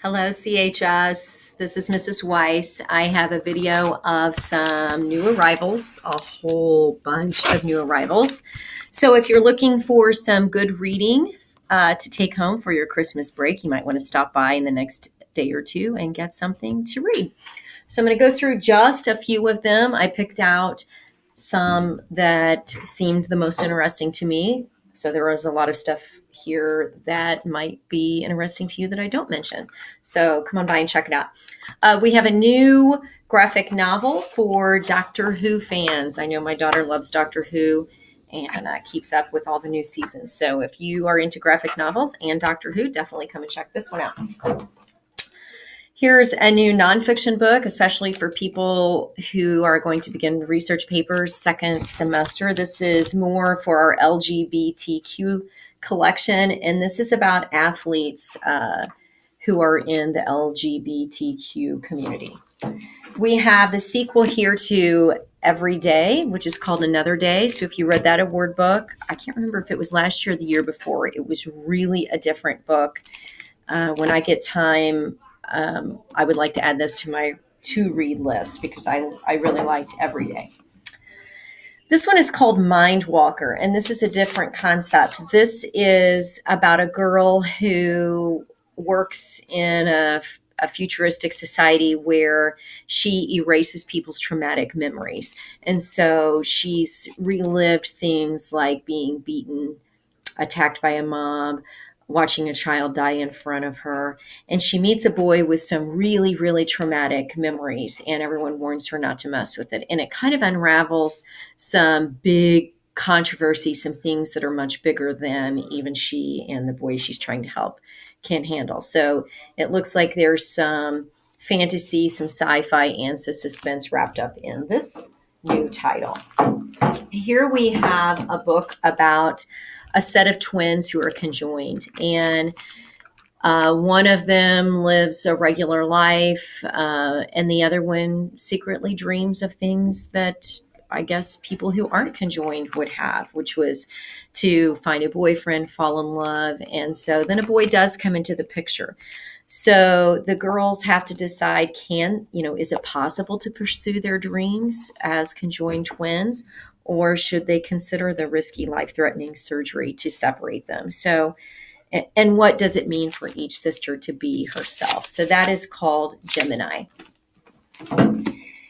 Hello, CHS. This is Mrs. Weiss. I have a video of some new arrivals, a whole bunch of new arrivals. So if you're looking for some good reading to take home for your Christmas break, you might want to stop by in the next day or two and get something to read. So I'm going to go through just a few of them. I picked out some that seemed the most interesting to me. So there was a lot of stuff here that might be interesting to you that I don't mention. So come on by and check it out. We have a new graphic novel for Doctor Who fans. I know my daughter loves Doctor Who and keeps up with all the new seasons. So if you are into graphic novels and Doctor Who, definitely come and check this one out. Here's a new nonfiction book, especially for people who are going to begin research papers second semester. This is more for our LGBTQ collection, and this is about athletes who are in the LGBTQ community. We have the sequel here to Every Day, which is called Another Day. So if you read that award book, I can't remember if it was last year or the year before. It was really a different book. When I get time, I would like to add this to my to-read list because I really liked Every Day. This one is called Mind Walker, and this is a different concept. This is about a girl who works in a futuristic society where she erases people's traumatic memories. And so she's relived things like being beaten, attacked by a mob, watching a child die in front of her. And she meets a boy with some really, really traumatic memories, and everyone warns her not to mess with it. And it kind of unravels some big controversy, some things that are much bigger than even she and the boy she's trying to help can handle. So it looks like there's some fantasy, some sci-fi, and some suspense wrapped up in this new title. Here we have a book about a set of twins who are conjoined, and one of them lives a regular life, and the other one secretly dreams of things that I guess people who aren't conjoined would have, which was to find a boyfriend, fall in love. And so then a boy does come into the picture. So the girls have to decide, is it possible to pursue their dreams as conjoined twins? Or should they consider the risky, life-threatening surgery to separate them? So, and what does it mean for each sister to be herself? So that is called Gemini.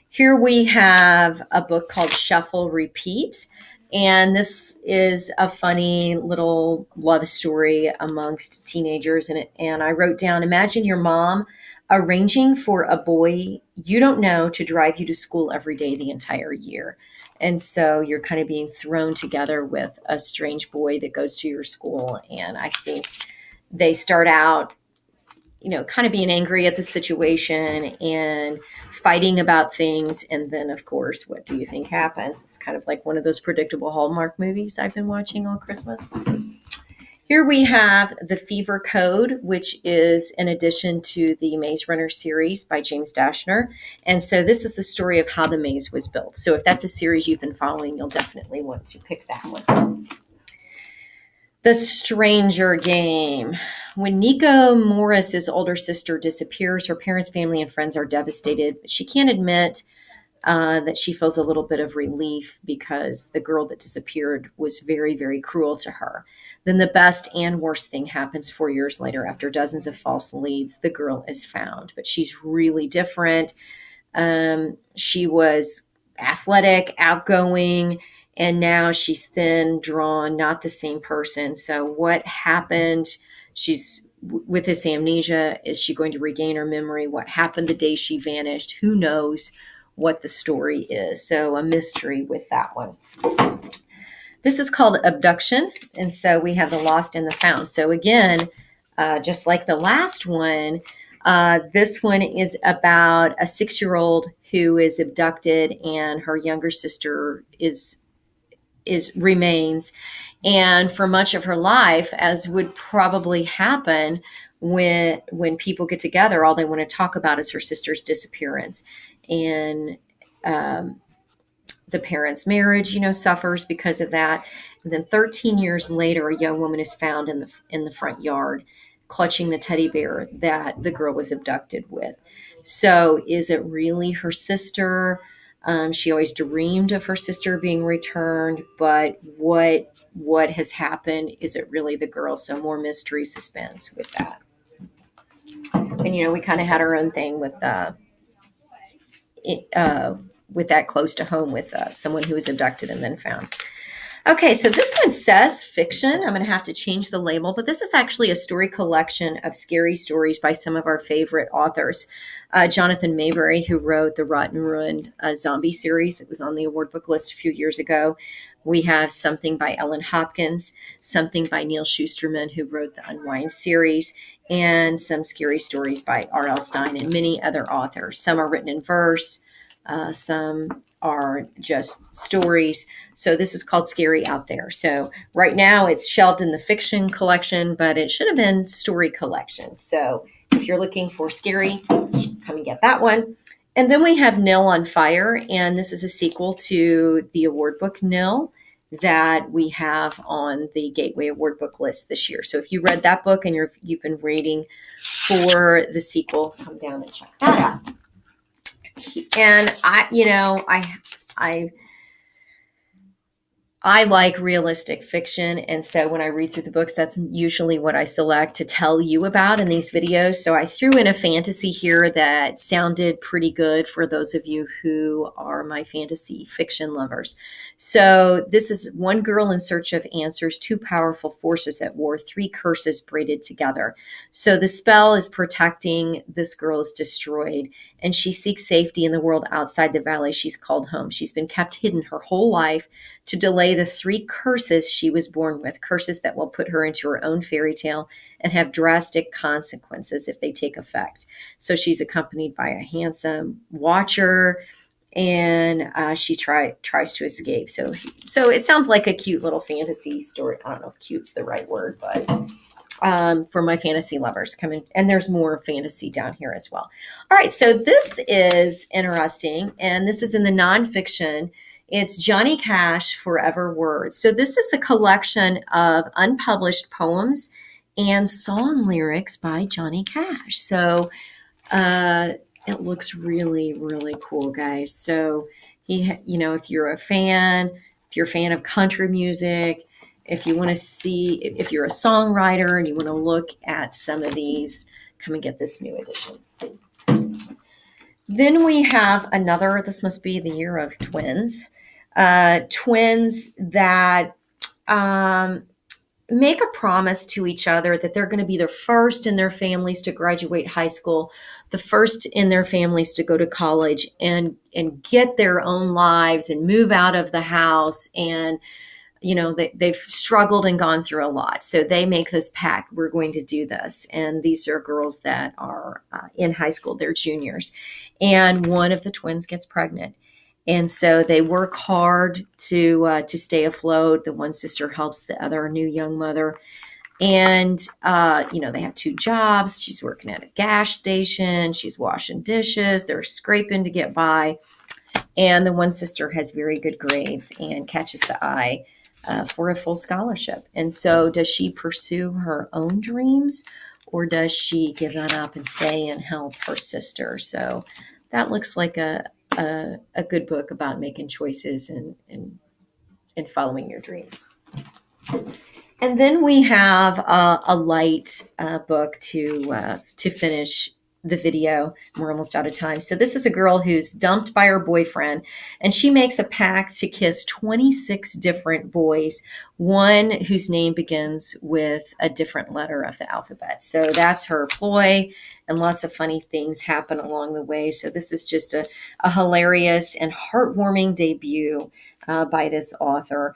Here we have a book called Shuffle, Repeat. And this is a funny little love story amongst teenagers. And I wrote down, imagine your mom arranging for a boy you don't know to drive you to school every day the entire year. And so you're kind of being thrown together with a strange boy that goes to your school. And I think they start out, kind of being angry at the situation and fighting about things. And then, of course, what do you think happens? It's kind of like one of those predictable Hallmark movies I've been watching all Christmas. Here we have The Fever Code, which is in addition to the Maze Runner series by James Dashner. And so this is the story of how the maze was built. So if that's a series you've been following, you'll definitely want to pick that one. The Stranger Game. When Nico Morris's older sister disappears, her parents, family, and friends are devastated. But she can't admit that she feels a little bit of relief because the girl that disappeared was very, very cruel to her. Then the best and worst thing happens 4 years later. After dozens of false leads, the girl is found, but she's really different. She was athletic, outgoing, and now she's thin, drawn, not the same person. So what happened? She's with this amnesia. Is she going to regain her memory? What happened the day she vanished? Who knows what the story is? So a mystery with that one. This is called Abduction. And so we have the lost and the found. So again, just like the last one, this one is about a 6-year-old who is abducted and her younger sister remains. And for much of her life, as would probably happen when people get together, all they want to talk about is her sister's disappearance. And the parents' marriage, suffers because of that. And then 13 years later, a young woman is found in the front yard, clutching the teddy bear that the girl was abducted with. So is it really her sister? She always dreamed of her sister being returned, but what has happened? Is it really the girl? So more mystery, suspense with that. And we kind of had our own thing with that close to home with someone who was abducted and then found. Okay, so this one says fiction. I'm going to have to change the label, but this is actually a story collection of scary stories by some of our favorite authors. Jonathan Mayberry, who wrote the Rotten Ruined zombie series that was on the award book list a few years ago. We have something by Ellen Hopkins, something by Neal Shusterman, who wrote the Unwind series, and some scary stories by R.L. Stine and many other authors. Some are written in verse, some are just stories. So this is called Scary Out There. So right now it's shelved in the fiction collection, but it should have been story collection. So if you're looking for scary, come and get that one. And then we have Nil on Fire, and this is a sequel to the award book Nil that we have on the Gateway Award book list this year. So if you read that book and you've been waiting for the sequel, come down and check that out. And I like realistic fiction, and so when I read through the books, that's usually what I select to tell you about in these videos. So I threw in a fantasy here that sounded pretty good for those of you who are my fantasy fiction lovers. So this is one girl in search of answers, two powerful forces at war, three curses braided together. So the spell is protecting this girl is destroyed, and she seeks safety in the world outside the valley she's called home. She's been kept hidden her whole life to delay the three curses she was born with, curses that will put her into her own fairy tale and have drastic consequences if they take effect. So she's accompanied by a handsome watcher, and she tries to escape. So it sounds like a cute little fantasy story. I don't know if cute's the right word, but for my fantasy lovers, come in. And there's more fantasy down here as well. All right, so this is interesting, and this is in the nonfiction. It's Johnny Cash, Forever Words. So this is a collection of unpublished poems and song lyrics by Johnny Cash. So it looks really, really cool, guys. So if you're a fan of country music, if you want to see, if you're a songwriter and you want to look at some of these, come and get this new edition. Then we have another, this must be the year of twins. Twins that make a promise to each other that they're going to be the first in their families to graduate high school, the first in their families to go to college and get their own lives and move out of the house. And they've struggled and gone through a lot. So they make this pact, we're going to do this. And these are girls that are in high school, they're juniors. And one of the twins gets pregnant. And so they work hard to stay afloat. The one sister helps the other new young mother. And, they have two jobs. She's working at a gas station. She's washing dishes. They're scraping to get by. And the one sister has very good grades and catches the eye for a full scholarship. And so does she pursue her own dreams, or does she give that up and stay and help her sister? So that looks like a good book about making choices and following your dreams. And then we have a light book to finish the video. We're almost out of time. So this is a girl who's dumped by her boyfriend, and she makes a pact to kiss 26 different boys, one whose name begins with a different letter of the alphabet. So that's her ploy, and lots of funny things happen along the way. So this is just a hilarious and heartwarming debut by this author.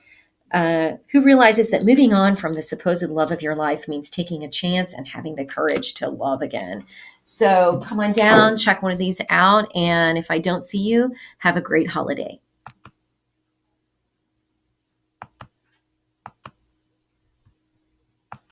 Who realizes that moving on from the supposed love of your life means taking a chance and having the courage to love again. So come on down, check one of these out. And if I don't see you, have a great holiday.